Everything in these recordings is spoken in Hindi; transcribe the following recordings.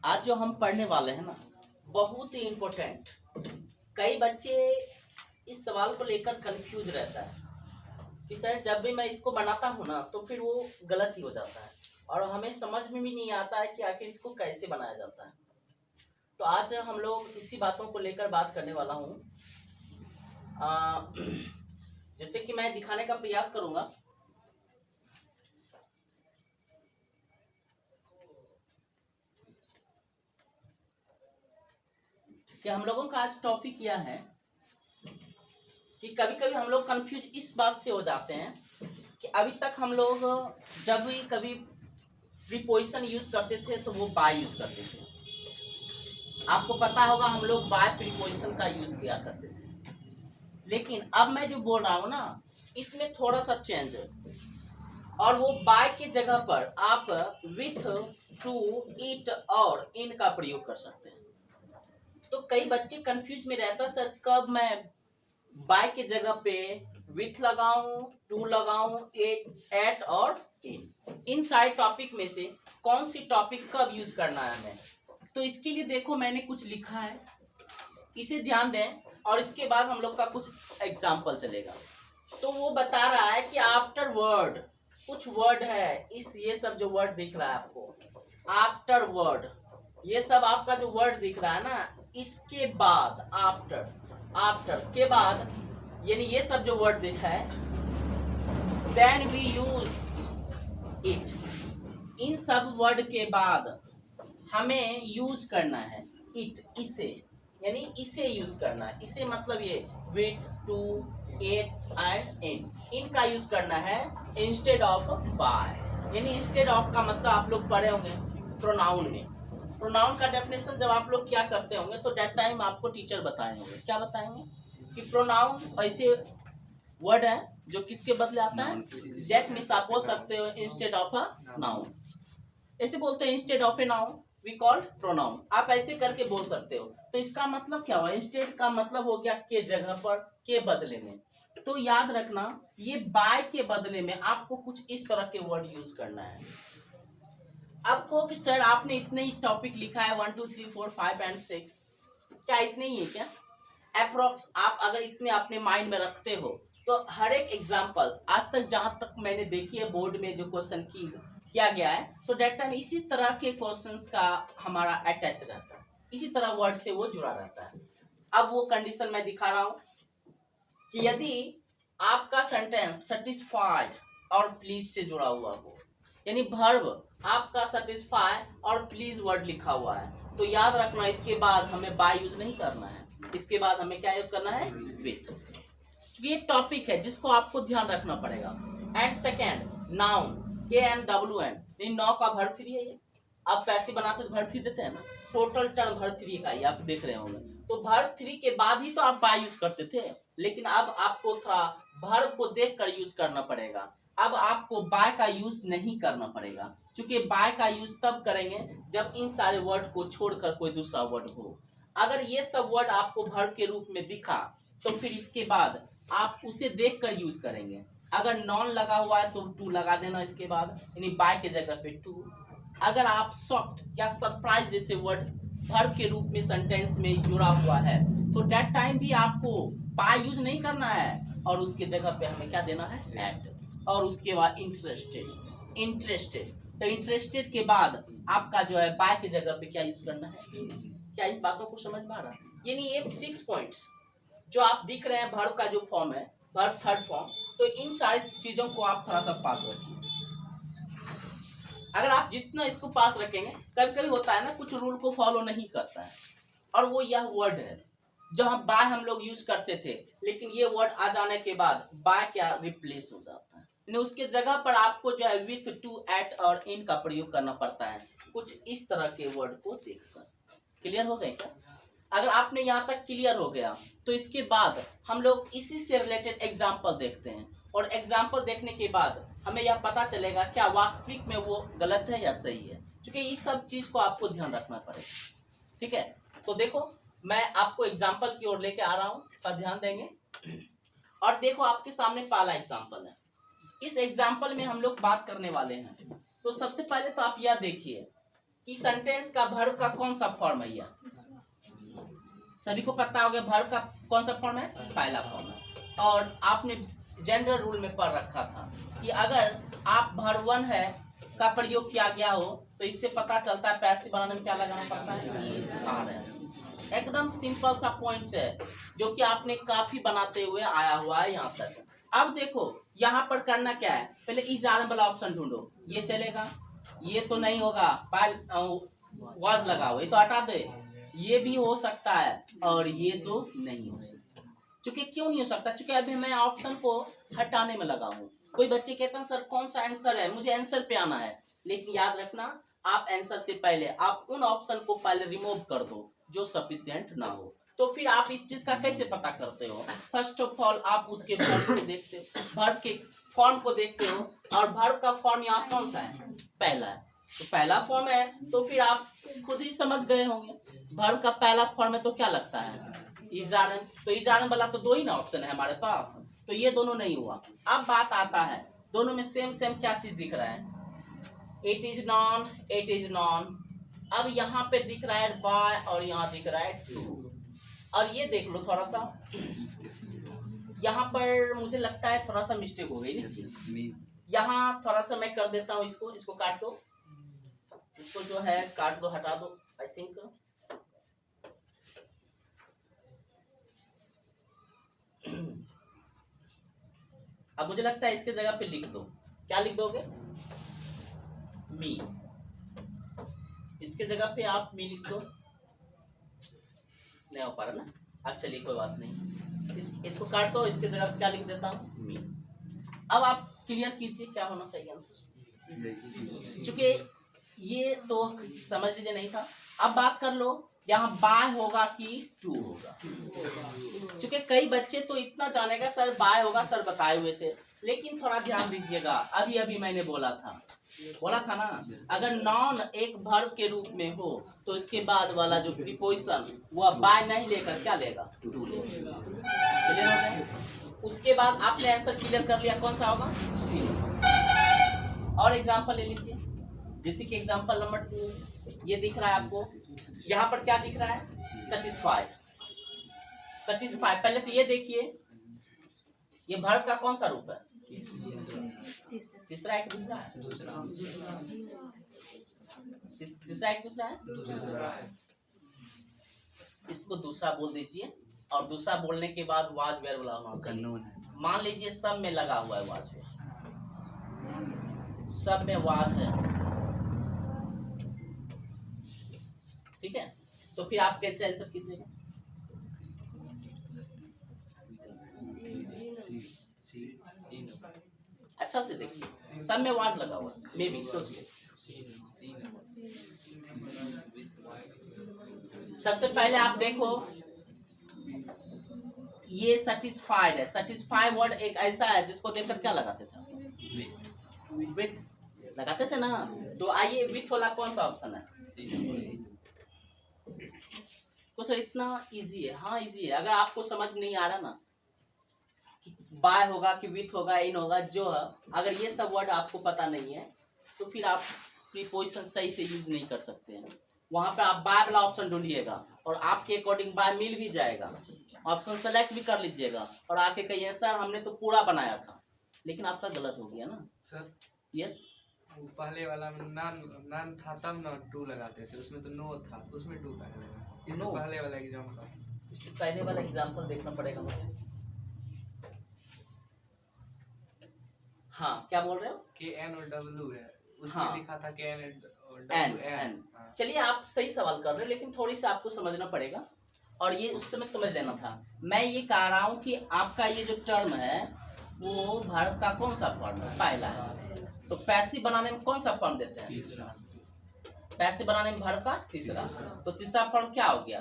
आज जो हम पढ़ने वाले हैं ना, बहुत ही इम्पोर्टेंट। कई बच्चे इस सवाल को लेकर कंफ्यूज रहता है कि सर जब भी मैं इसको बनाता हूँ ना तो फिर वो गलत ही हो जाता है और हमें समझ में भी नहीं आता है कि आखिर इसको कैसे बनाया जाता है। तो आज हम लोग इसी बातों को लेकर बात करने वाला हूँ, जैसे कि मैं दिखाने का प्रयास करूँगा। कि हम लोगों का आज टॉपिक यह है कि कभी कभी हम लोग कंफ्यूज इस बात से हो जाते हैं कि अभी तक हम लोग जब भी कभी प्रीपोजिशन यूज करते थे तो वो बाय यूज करते थे। आपको पता होगा हम लोग बाय प्रीपोजिशन का यूज किया करते थे, लेकिन अब मैं जो बोल रहा हूँ ना इसमें थोड़ा सा चेंज है और वो बाय के जगह पर आप विथ, टू, इट और इन का प्रयोग कर सकते हैं। तो कई बच्चे कंफ्यूज में रहता सर कब मैं बाय के जगह पे विथ लगाऊं, टू लगाऊं, एट और इन सारे टॉपिक में से कौन सी टॉपिक कब यूज करना है हमें। तो इसके लिए देखो मैंने कुछ लिखा है, इसे ध्यान दें और इसके बाद हम लोग का कुछ एग्जाम्पल चलेगा। तो वो बता रहा है कि आफ्टर वर्ड, कुछ वर्ड है इस ये सब जो वर्ड दिख रहा है आपको, आफ्टर वर्ड, ये सब आपका जो वर्ड दिख रहा है ना, इसके बाद आफ्टर के बाद यानी ये सब जो वर्ड दिखा है, देन वी यूज इट, इन सब वर्ड के बाद हमें यूज करना है इट, इसे, यानी इसे यूज करना है। इसे मतलब ये विथ, टू, एट एंड इनका यूज करना है इंस्टेड ऑफ बाय। यानी इंस्टेड ऑफ का मतलब आप लोग पढ़े होंगे प्रोनाउन में। प्रोनाउन का डेफिनेशन जब आप लोग क्या करते होंगे तो दैट टाइम आपको टीचर बताए होंगे। क्या बताएंगे कि प्रोनाउन ऐसे वर्ड है जो किसके बदले आता है, दैट मींस आप बोल सकते हो इंस्टेड ऑफ अ नाउन। ऐसे बोलते हैं instead of a noun we call pronoun, आप ऐसे करके बोल सकते हो। तो इसका मतलब क्या हुआ, इंस्टेड का मतलब हो गया के जगह पर, के बदले में। तो याद रखना ये बाय के बदले में आपको कुछ इस तरह के वर्ड यूज करना है। अब कहो कि सर आपने इतने ही टॉपिक लिखा है 1 2 3 4 5 एंड 6, क्या इतने ही है क्या? अप्रोक्स आप अगर इतने अपने माइंड में रखते हो तो हर एक एग्जाम्पल आज तक जहां तक मैंने देखी है बोर्ड में जो क्वेश्चन किया गया है तो डेट टाइम इसी तरह के क्वेश्चंस का हमारा अटैच रहता है, इसी तरह वर्ड से वो जुड़ा रहता है। अब वो कंडीशन मैं दिखा रहा हूं कि यदि आपका सेंटेंस सेटिस्फाइड और प्लीज से जुड़ा हुआ हो, यानी वर्ब आपका सेटिस्फाई और प्लीज वर्ड लिखा हुआ है, तो याद रखना इसके बाद हमें बाय यूज नहीं करना है, इसके बाद हमें क्या यूज करना है, विथ। ये टॉपिक है जिसको आपको ध्यान रखना पड़ेगा। एंड सेकेंड नाउन, के एन डब्ल्यू एन, नौ का भर थ्री है ये। आप पैसे बनाते तो भर थ्री देते हैं ना, टोटल टर्म भर थ्री का ही आप देख रहे होंगे। तो भर थ्री के बाद ही तो आप बाय यूज करते थे, लेकिन अब आपको थोड़ा भर को देख कर यूज करना पड़ेगा। अब आपको बाय का यूज नहीं करना पड़ेगा, क्योंकि बाय का यूज तब करेंगे जब इन सारे वर्ड को छोड़कर कोई दूसरा वर्ड हो। अगर ये सब वर्ड आपको भर के रूप में दिखा तो फिर इसके बाद आप उसे देखकर यूज करेंगे। अगर नॉन लगा हुआ है तो टू लगा देना इसके बाद, यानी बाय के जगह पे टू। अगर आप सॉफ्ट या सरप्राइज जैसे वर्ड वर्ब के रूप में सेंटेंस में जुड़ा हुआ है तो दैट टाइम भी आपको बाय यूज नहीं करना है और उसके जगह पे हमें क्या देना है, एट। और उसके बाद इंटरेस्टेड तो इंटरेस्टेड के बाद आपका जो है बाय के जगह पे क्या यूज करना है। क्या इस बातों को समझ में आ रहा है? यानी ये 6 पॉइंट्स जो आप दिख रहे हैं वर्ब का जो फॉर्म है, वर्ब थर्ड फॉर्म, तो इन सारी चीजों को आप थोड़ा सा पास रखिए। अगर आप जितना इसको पास रखेंगे, कभी कभी होता है ना कुछ रूल को फॉलो नहीं करता है, और वो यह वर्ड है जो हम बाय हम लोग यूज करते थे, लेकिन ये वर्ड आ जाने के बाद बाय क्या रिप्लेस हो जाता है, उसके जगह पर आपको जो है विथ, टू, एट और इन का प्रयोग करना पड़ता है कुछ इस तरह के वर्ड को देखकर। क्लियर हो गए क्या? अगर आपने यहाँ तक क्लियर हो गया तो इसके बाद हम लोग इसी से रिलेटेड एग्जाम्पल देखते हैं, और एग्जाम्पल देखने के बाद हमें यह पता चलेगा क्या वास्तविक में वो गलत है या सही है, क्योंकि इस सब चीज को आपको ध्यान रखना पड़ेगा। ठीक है, तो देखो मैं आपको एग्जाम्पल की ओर लेके आ रहा हूँ, तो ध्यान देंगे। और देखो आपके सामने पहला एग्जाम्पल है, इस एग्जाम्पल में हम लोग बात करने वाले हैं। तो सबसे पहले तो आप यह देखिए कि सेंटेंस का वर्ब का कौन सा फॉर्म है यह? सभी को पता हो गया वर्ब का कौन सा फॉर्म है? पहला फॉर्म है। और आपने जनरल रूल में पढ़ रखा था कि अगर आप वर्ब 1 है का प्रयोग किया गया हो तो इससे पता चलता है पैसिव बनाने में क्या लगाना पड़ता है? इज आर है। एकदम सिंपल सा पॉइंट्स है जो कि आपने काफी बनाते हुए आया हुआ है यहाँ तक। अब देखो यहाँ पर करना क्या है, पहले इज आर वाला ऑप्शन ढूंढो। ये चलेगा? ये तो नहीं होगा, वाज लगा हुआ, ये तो हटा दे। ये भी हो सकता है और ये तो नहीं हो सकता। चूंकि क्यों नहीं हो सकता? चूंकि अभी मैं ऑप्शन को हटाने में लगा हूँ। कोई बच्चे कहते हैं सर कौन सा आंसर है, मुझे आंसर पे आना है। लेकिन याद रखना, आप आंसर से पहले आप उन ऑप्शन को पहले रिमूव कर दो जो सफिशिएंट ना हो। तो फिर आप इस चीज का कैसे पता करते हो? फर्स्ट ऑफ ऑल आप उसके वर्ब से देखते हो, वर्ब के फॉर्म को देखते हो, और वर्ब का फॉर्म यहाँ कौन सा है? पहला है। तो पहला फॉर्म है तो फिर आप खुद ही समझ गए होंगे वर्ब का पहला फॉर्म है तो क्या लगता है? इजारन। तो इजारन वाला तो दो ही ना ऑप्शन है हमारे पास, तो ये दोनों नहीं हुआ। अब बात आता है दोनों में सेम सेम क्या चीज दिख रहा है? It is non, it is non. अब यहाँ पे दिख रहा है बाय और यहाँ दिख रहा है टू। और ये देख लो थोड़ा सा, यहाँ पर मुझे लगता है थोड़ा सा मिस्टेक हो गई। यहाँ थोड़ा सा मैं कर देता हूँ, इसको काट दो, इसको जो है काट दो, हटा दो। आई थिंक अब मुझे लगता है इसके जगह पे लिख दो। क्या लिख दोगे? मी। इसके जगह पे आप मी लिख दो। नहीं हो पा रहा ना? अब चलिए कोई बात नहीं, इसको काट दो, इसके जगह पे क्या लिख देता हूँ? मी। अब आप क्लियर कीजिए क्या होना चाहिए आंसर, क्योंकि ये तो समझ लीजिए नहीं था। अब बात कर लो यहाँ बाय होगा कि टू होगा। क्योंकि कई बच्चे तो इतना जानेगा सर बाय होगा, सर बताए हुए थे, लेकिन थोड़ा ध्यान दीजिएगा। अभी अभी मैंने बोला था ना, अगर नॉन एक वर्ब के रूप में हो तो इसके बाद वाला जो प्रीपोजिशन वो बाय नहीं लेकर क्या लेगा? टू लेगा। क्लियर हो गया? उसके बाद आपने आंसर क्लियर कर लिया, कौन सा होगा? और एग्जांपल ले लीजिए, जैसे कि एग्जांपल नंबर 2 ये दिख रहा है आपको। यहाँ पर क्या दिख रहा है? सेटिस्फाइड। सेटिस्फाइड। पहले तो ये देखिए, ये वर्ब का कौन सा रूप है? तीसरा है कि दूसरा है? तीसरा है कि दूसरा है? इसको दूसरा बोल दीजिए, और दूसरा बोलने के बाद वाज वेयर वाला होना। मान लीजिए सब में लगा हुआ है वाज वेयर, सब में वाज है, ठीक है? तो फिर आप कैसे आंसर कीजिएगा? अच्छा से देखिए, सब में वाज लगा हुआ है, मे बी सोच के। सबसे पहले आप देखो, ये सेटिस्फाइड है। सेटिस्फाइड वर्ड एक ऐसा है जिसको देखकर क्या लगाते थे? विथ लगाते थे ना। तो आइए विथ वाला कौन सा ऑप्शन है? तो सर इतना इजी है? हाँ इजी है। अगर आपको समझ नहीं आ रहा ना कि बाय होगा कि विथ होगा, इन होगा, जो है, अगर ये सब वर्ड आपको पता नहीं है तो फिर आप प्रीपोजिशन सही से यूज नहीं कर सकते हैं। वहां पे आप बाय वाला ऑप्शन ढूंढिएगा और आपके अकॉर्डिंग बाय मिल भी जाएगा। ऑप्शन सेलेक्ट भी कर लीजिएगा और आके कहिए सर हमने तो पूरा बनाया था, लेकिन आपका गलत हो गया ना सर। यस, पहले वाला में नान था तब ना टू लगाते थे, उसमें तो नो था, तो उसमें टू का है। इससे पहले वाला एग्जांपल, इससे पहले वाला एग्जांपल देखना पड़ेगा मुझे। हाँ क्या बोल रहे हो? KN और W है, उसमें हाँ, लिखा था KN और एन। चलिए आप सही सवाल कर रहे हो, लेकिन थोड़ी सी आपको समझना पड़ेगा और ये उस समय समझ लेना था। मैं ये कह रहा हूँ कि आपका ये जो टर्म है वो भारत का कौन सा फॉर्म है? पहला है। तो पैसिव बनाने में कौन सा फॉर्म देते हैं? पैसिव बनाने में भारत का तीसरा। तो तीसरा फॉर्म क्या हो गया?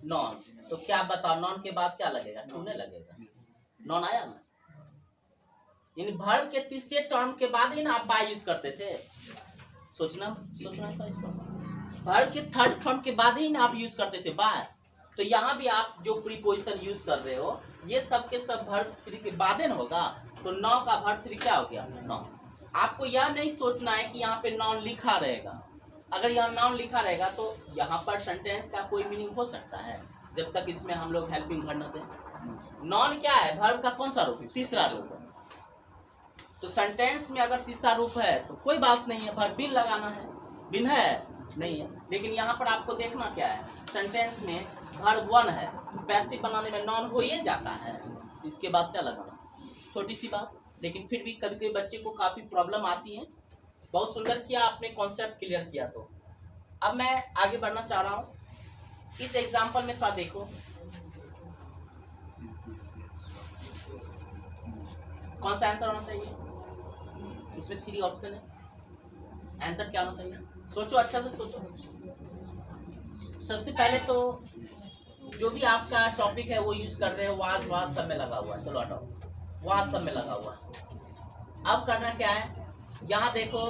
नॉन। तो क्या बताओ, नॉन के बाद क्या लगेगा? टू नहीं लगेगा? नॉन आया ना? यानी वर्ब के तीसरे टर्म के बाद ही ना आप बाय यूज करते थे। सोचना था इसको। वर्ब के थर्ड फॉर्म के बाद ही ना आप यूज करते थे बाय। तो यहाँ भी आप जो प्रीपोजिशन यूज कर रहे हो ये सब के सब वर्ब 3 के बाद न होगा। तो नौ का वर्ब 3 क्या हो गया? नॉन। आपको यह नहीं सोचना है कि यहाँ पे नॉन लिखा रहेगा, अगर यहाँ नाउन लिखा रहेगा तो यहाँ पर सेंटेंस का कोई मीनिंग हो सकता है, जब तक इसमें हम लोग हेल्पिंग वर्ब न दें। नॉन क्या है? वर्ब का कौन सा रूप? तीसरा रूप है। तो सेंटेंस में अगर तीसरा रूप है तो कोई बात नहीं है, वर्ब बिन लगाना है। बिन है? नहीं है। लेकिन यहाँ पर आपको देखना क्या है, सेंटेंस में वर्ब वन है, पैसिव बनाने में नॉन हो ही जाता है, इसके बाद क्या लगाना? छोटी सी बात, लेकिन फिर भी कभी कभी बच्चे को काफ़ी प्रॉब्लम आती है। बहुत सुंदर किया आपने, कॉन्सेप्ट क्लियर किया। तो अब मैं आगे बढ़ना चाह रहा हूँ। इस एग्जाम्पल में थोड़ा देखो, कौन सा आंसर होना चाहिए? इसमें 3 ऑप्शन है, आंसर क्या होना चाहिए? सोचो, अच्छा से सोचो। सबसे पहले तो जो भी आपका टॉपिक है वो यूज कर रहे हो, वाज सब में लगा हुआ है। चलो हटाओ, वाज सब में लगा हुआ है। अब करना क्या है, यहाँ देखो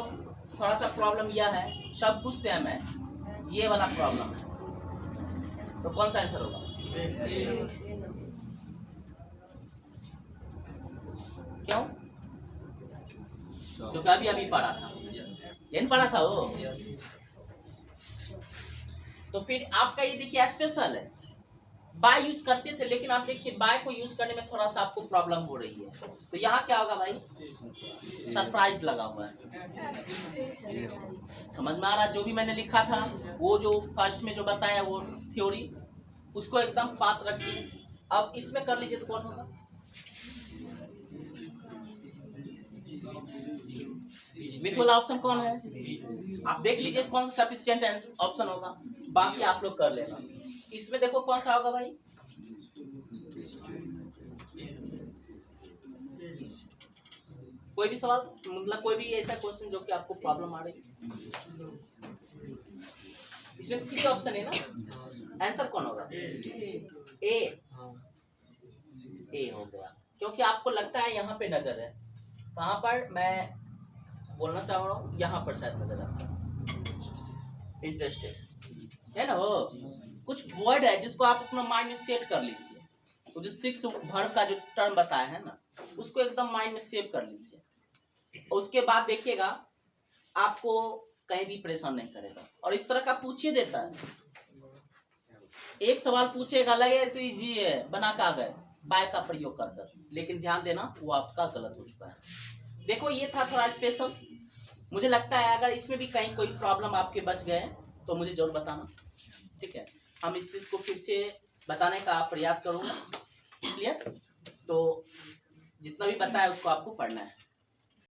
थोड़ा सा प्रॉब्लम यह है, सब कुछ सेम है, ये वाला प्रॉब्लम है। तो कौन सा आंसर होगा? क्यों? जो अभी अभी पढ़ा था, यही पढ़ा था वो। तो फिर आपका ये देखिए स्पेशल है, बाय यूज करते थे, लेकिन आप देखिए बाय को यूज करने में थोड़ा सा आपको प्रॉब्लम हो रही है। तो यहाँ क्या होगा भाई? सरप्राइज लगा हुआ है। समझ में आ रहा? जो भी मैंने लिखा था, वो जो फर्स्ट में जो बताया वो थ्योरी, उसको एकदम पास रखिए। अब इसमें कर लीजिए तो कौन होगा? विथ वाला ऑप्शन कौन है? आप देख लीजिए कौन सा सफिशिएंट ऑप्शन होगा, बाकी आप लोग कर लेना। इसमें देखो कौन सा होगा भाई? कोई भी सवाल, मतलब कोई भी ऐसा क्वेश्चन जो कि आपको प्रॉब्लम आ रही? इसमें 3 ऑप्शन है ना, आंसर कौन होगा? ए हो गया, क्योंकि आपको लगता है यहाँ पे नजर है। कहाँ पर? मैं बोलना चाह रहा हूँ, यहाँ पर शायद नजर आता है। इंटरेस्टेड है ना? वो कुछ वर्ड है जिसको आप अपना माइंड में सेट कर लीजिए। तो जो 6 वर्ब का जो टर्म बताया है ना, उसको एकदम माइंड में सेव कर लीजिए। उसके बाद देखिएगा आपको कहीं भी परेशान नहीं करेगा। और इस तरह का पूछिए देता है, एक सवाल पूछेगा, लगे तो इजी है, बना के आ गए बाय का प्रयोग कर। लेकिन ध्यान देना वो आपका गलत हो चुका है। देखो ये था थोड़ा स्पेशल। मुझे लगता है अगर इसमें भी कहीं कोई प्रॉब्लम आपके बच गए तो मुझे जरूर बताना, ठीक है? हम इस चीज़ को फिर से बताने का प्रयास करूँगा। क्लियर? तो जितना भी बताया उसको आपको पढ़ना है।